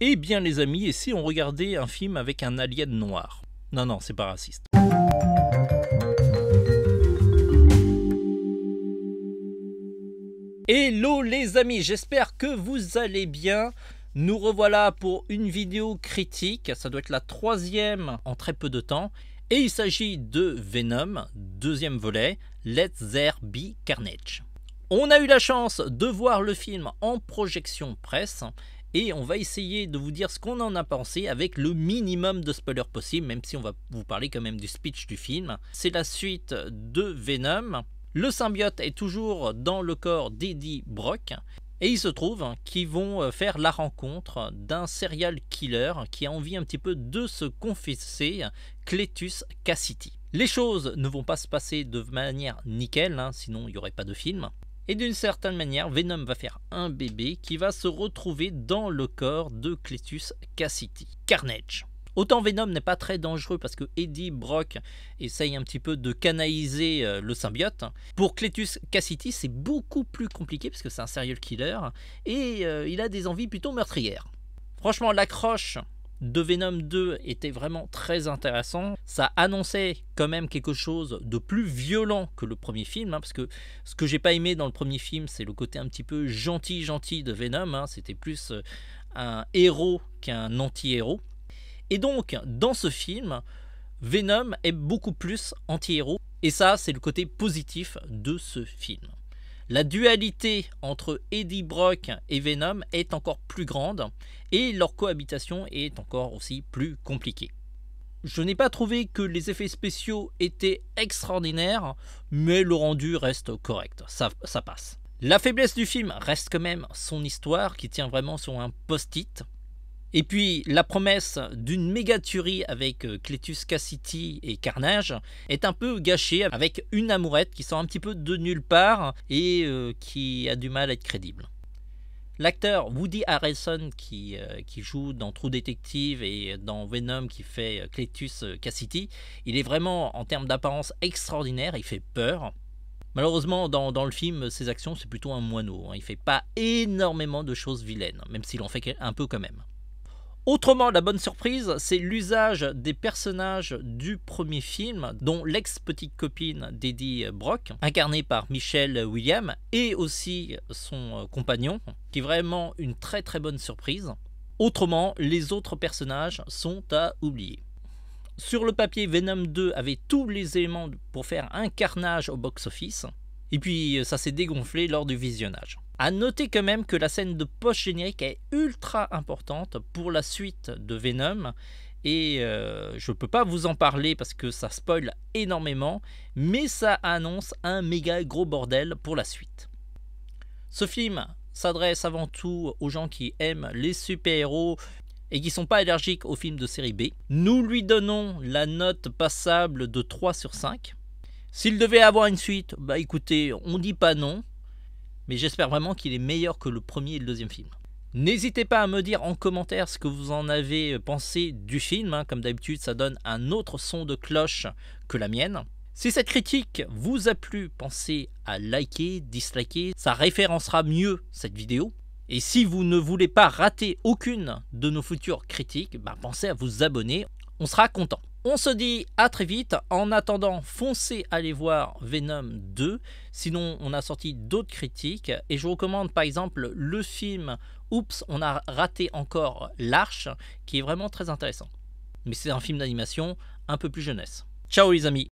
Eh bien les amis, et si on regardait un film avec un alien noir? Non, non, c'est pas raciste. Hello les amis, j'espère que vous allez bien. Nous revoilà pour une vidéo critique, ça doit être la troisième en très peu de temps. Et il s'agit de Venom, deuxième volet, Let There Be Carnage. On a eu la chance de voir le film en projection presse. Et on va essayer de vous dire ce qu'on en a pensé avec le minimum de spoilers possible, même si on va vous parler quand même du speech du film. C'est la suite de Venom. Le symbiote est toujours dans le corps d'Eddie Brock. Et il se trouve qu'ils vont faire la rencontre d'un serial killer qui a envie un petit peu de se confesser, Cletus Kasady. Les choses ne vont pas se passer de manière nickel, sinon il n'y aurait pas de film. Et d'une certaine manière, Venom va faire un bébé qui va se retrouver dans le corps de Cletus Kasady. Carnage. Autant Venom n'est pas très dangereux parce que Eddie Brock essaye un petit peu de canaliser le symbiote. Pour Cletus Kasady, c'est beaucoup plus compliqué parce que c'est un serial killer et il a des envies plutôt meurtrières. Franchement, l'accroche de Venom 2 était vraiment très intéressant. Ça annonçait quand même quelque chose de plus violent que le premier film, parce que ce que j'ai pas aimé dans le premier film, c'est le côté un petit peu gentil de Venom. C'était plus un héros qu'un anti-héros. Et donc, dans ce film, Venom est beaucoup plus anti-héros. Et ça, c'est le côté positif de ce film. La dualité entre Eddie Brock et Venom est encore plus grande et leur cohabitation est encore aussi plus compliquée. Je n'ai pas trouvé que les effets spéciaux étaient extraordinaires, mais le rendu reste correct, ça passe. La faiblesse du film reste quand même son histoire qui tient vraiment sur un post-it. Et puis la promesse d'une méga tuerie avec Cletus Kasady et Carnage est un peu gâchée avec une amourette qui sort un petit peu de nulle part et qui a du mal à être crédible. L'acteur Woody Harrelson qui joue dans True Detective et dans Venom qui fait Cletus Kasady, il est vraiment en termes d'apparence extraordinaire, il fait peur. Malheureusement dans le film ses actions c'est plutôt un moineau, il fait pas énormément de choses vilaines, même s'il en fait un peu quand même. Autrement, la bonne surprise, c'est l'usage des personnages du premier film, dont l'ex-petite copine d'Eddie Brock, incarnée par Michelle Williams, et aussi son compagnon, qui est vraiment une très très bonne surprise. Autrement, les autres personnages sont à oublier. Sur le papier, Venom 2 avait tous les éléments pour faire un carnage au box-office, et puis ça s'est dégonflé lors du visionnage. A noter quand même que la scène de post-générique est ultra importante pour la suite de Venom et je ne peux pas vous en parler parce que ça spoil énormément, mais ça annonce un méga gros bordel pour la suite. Ce film s'adresse avant tout aux gens qui aiment les super-héros et qui ne sont pas allergiques aux films de série B. Nous lui donnons la note passable de 3 sur 5. S'il devait avoir une suite, bah écoutez, on dit pas non. Mais j'espère vraiment qu'il est meilleur que le premier et le deuxième film. N'hésitez pas à me dire en commentaire ce que vous en avez pensé du film. Comme d'habitude, ça donne un autre son de cloche que la mienne. Si cette critique vous a plu, pensez à liker, disliker. Ça référencera mieux cette vidéo. Et si vous ne voulez pas rater aucune de nos futures critiques, pensez à vous abonner. On sera content. On se dit à très vite. En attendant, foncez aller voir Venom 2. Sinon, on a sorti d'autres critiques. Et je vous recommande par exemple le film Oups, on a raté encore l'Arche, qui est vraiment très intéressant. Mais c'est un film d'animation un peu plus jeunesse. Ciao les amis.